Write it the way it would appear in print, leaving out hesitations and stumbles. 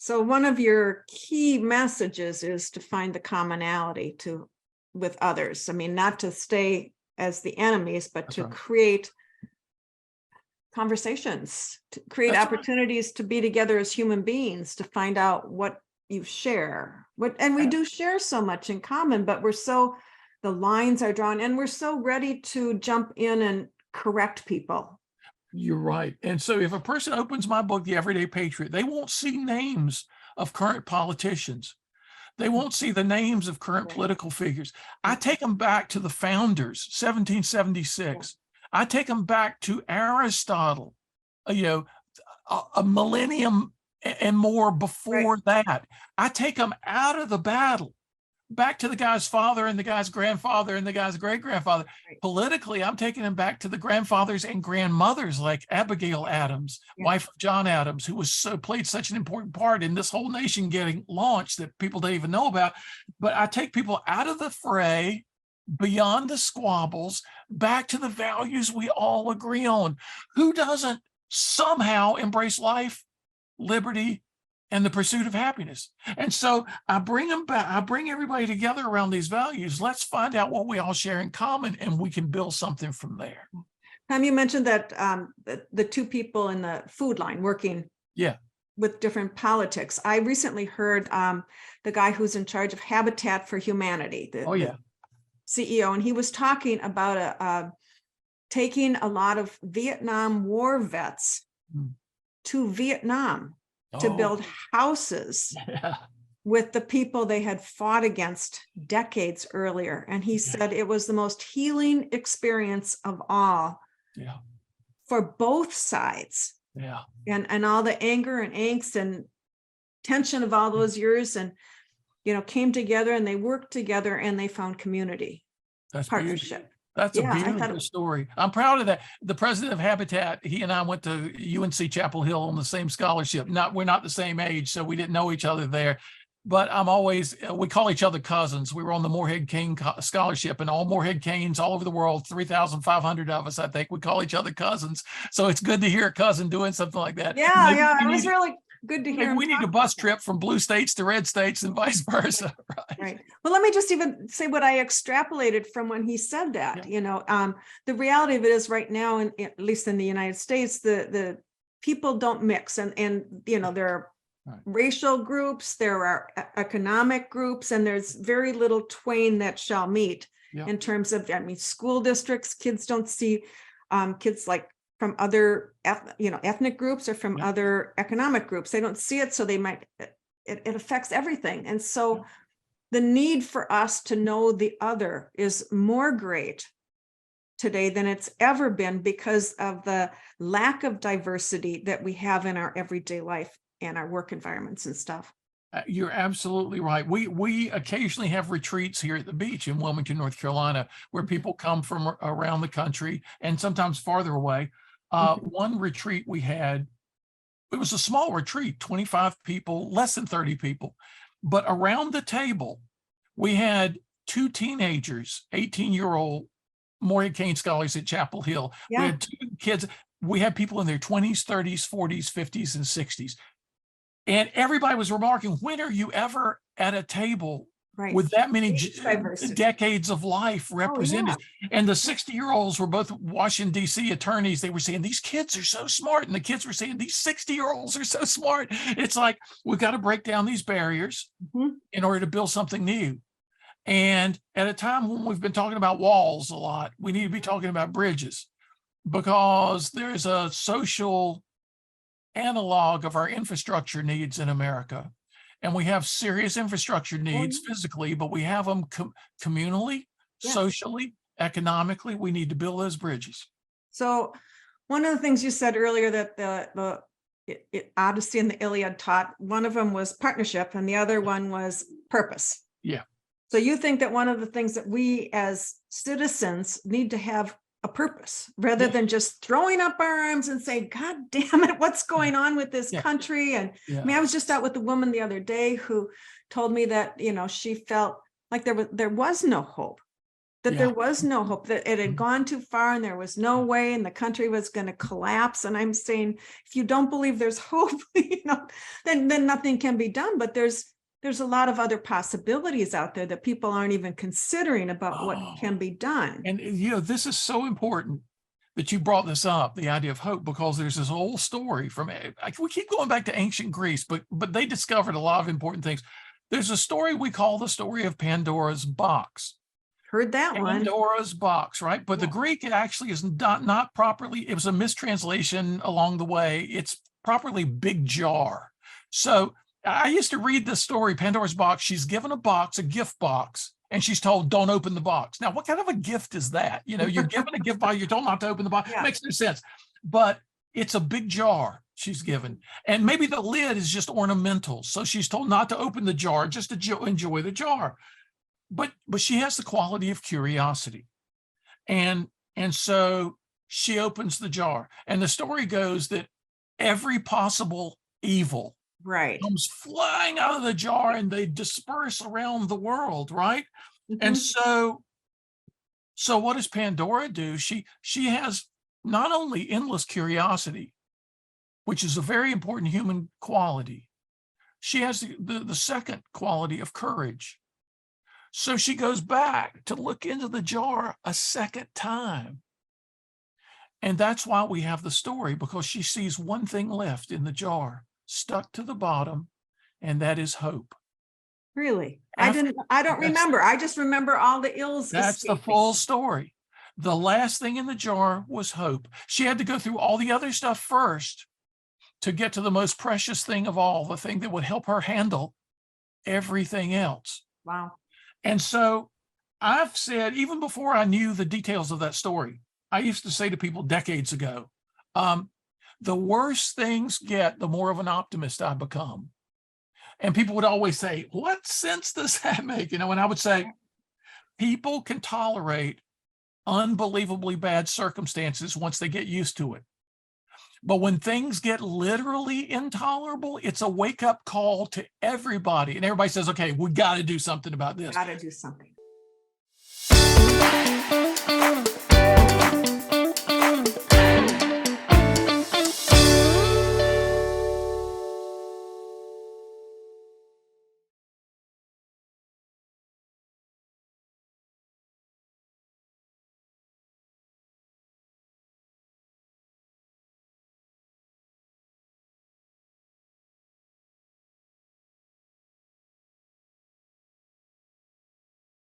So one of your key messages is to find the commonality with others. I mean, not to stay as the enemies, but That's to right. create conversations, to create That's right. opportunities to be together as human beings, to find out what you share. And we do share so much in common, but the lines are drawn and we're so ready to jump in and correct people. You're right. And so if a person opens my book, The Everyday Patriot, they won't see names of current politicians. They won't see the names of current Right. political figures. I take them back to the founders, 1776. I take them back to Aristotle, a millennium and more before that. I take them out of the battle, back to the guy's father and the guy's grandfather and the guy's great-grandfather. Right. Politically, I'm taking them back to the grandfathers and grandmothers like Abigail Adams, wife of John Adams, who played such an important part in this whole nation getting launched that people don't even know about. But I take people out of the fray, beyond the squabbles, back to the values we all agree on. Who doesn't somehow embrace life, liberty, and the pursuit of happiness? And so I bring them back. I bring everybody together around these values. Let's find out what we all share in common, and we can build something from there. Tom, you mentioned that the two people in the food line working with different politics. I recently heard the guy who's in charge of Habitat for Humanity, the CEO, and he was talking about taking a lot of Vietnam War vets to Vietnam to build houses with the people they had fought against decades earlier. And he said it was the most healing experience of all for both sides. And all the anger and angst and tension of all those years and, came together and they worked together and they found community. That's partnership. Beautiful. That's a beautiful story. I'm proud of that. The president of Habitat, he and I went to UNC Chapel Hill on the same scholarship. We're not the same age, so we didn't know each other there. But we call each other cousins. We were on the Morehead Kane Scholarship, and all Morehead Canes all over the world, 3,500 of us, I think, we call each other cousins. So it's good to hear a cousin doing something like that. It was really good to hear. We need a bus trip from blue states to red states and vice versa. Right. Well, let me just even say what I extrapolated from when he said that. The reality of it is right now, at least in the United States, the people don't mix, and there are racial groups, there are economic groups, and there's very little twain that shall meet in terms of, school districts. Kids don't see kids like from other ethnic groups or from other economic groups. They don't see it, so it affects everything. And so the need for us to know the other is more great today than it's ever been because of the lack of diversity that we have in our everyday life and our work environments and stuff. You're absolutely right. We occasionally have retreats here at the beach in Wilmington, North Carolina, where people come from around the country and sometimes farther away. One retreat we had, it was a small retreat, 25 people, less than 30 people. But around the table, we had two teenagers, 18-year-old Morehead Kane scholars at Chapel Hill. We had two kids. We had people in their 20s, 30s, 40s, 50s, and 60s. And everybody was remarking, when are you ever at a table with that many decades of life represented? And the 60-year-olds were both Washington, D.C. attorneys. They were saying, these kids are so smart. And the kids were saying, these 60-year-olds are so smart. It's like, we've got to break down these barriers in order to build something new. And at a time when we've been talking about walls a lot, we need to be talking about bridges, because there's a social analog of our infrastructure needs in America. And we have serious infrastructure needs physically, but we have them communally, socially, economically. We need to build those bridges. So one of the things you said earlier that the Odyssey and the Iliad taught, one of them was partnership and the other one was purpose. So you think that one of the things that we as citizens need to have a purpose rather than just throwing up our arms and saying, God damn it, what's going on with this country? And I was just out with a woman the other day who told me that, she felt like there was no hope. that Yeah. there was no hope, that it had Mhm. gone too far and there was no way and the country was going to collapse. And I'm saying, if you don't believe there's hope, then nothing can be done. But there's a lot of other possibilities out there that people aren't even considering about what Oh, can be done. and this is so important that you brought this up, the idea of hope, because there's this old story from, we keep going back to ancient Greece, but they discovered a lot of important things. There's a story we call the story of Pandora's box. Heard that one. Pandora's box, right? But the Yeah. Greek, it actually is not properly, it was a mistranslation along the way. It's properly big jar. So I used to read this story, Pandora's box. She's given a box, a gift box, and she's told, don't open the box. Now, what kind of a gift is that? You're given a gift box, you're told not to open the box. Yeah. Makes no sense. But it's a big jar she's given. And maybe the lid is just ornamental. So she's told not to open the jar, just to enjoy the jar. But she has the quality of curiosity. And so she opens the jar. And the story goes that every possible evil Right. comes flying out of the jar and they disperse around the world, right? And so what does Pandora do? She has not only endless curiosity, which is a very important human quality. She has the second quality of courage. So she goes back to look into the jar a second time. And that's why we have the story, because she sees one thing left in the jar, stuck to the bottom, and that is hope. Really? I don't remember. I just remember all the ills. That's the full story. The last thing in the jar was hope. She had to go through all the other stuff first to get to the most precious thing of all, the thing that would help her handle everything else. Wow. And so I've said, even before I knew the details of that story, I used to say to people decades ago, the worse things get, the more of an optimist I become. And people would always say, what sense does that make? And I would say, people can tolerate unbelievably bad circumstances once they get used to it. But when things get literally intolerable, it's a wake-up call to everybody. And everybody says, okay, we got to do something about this. Got to do something.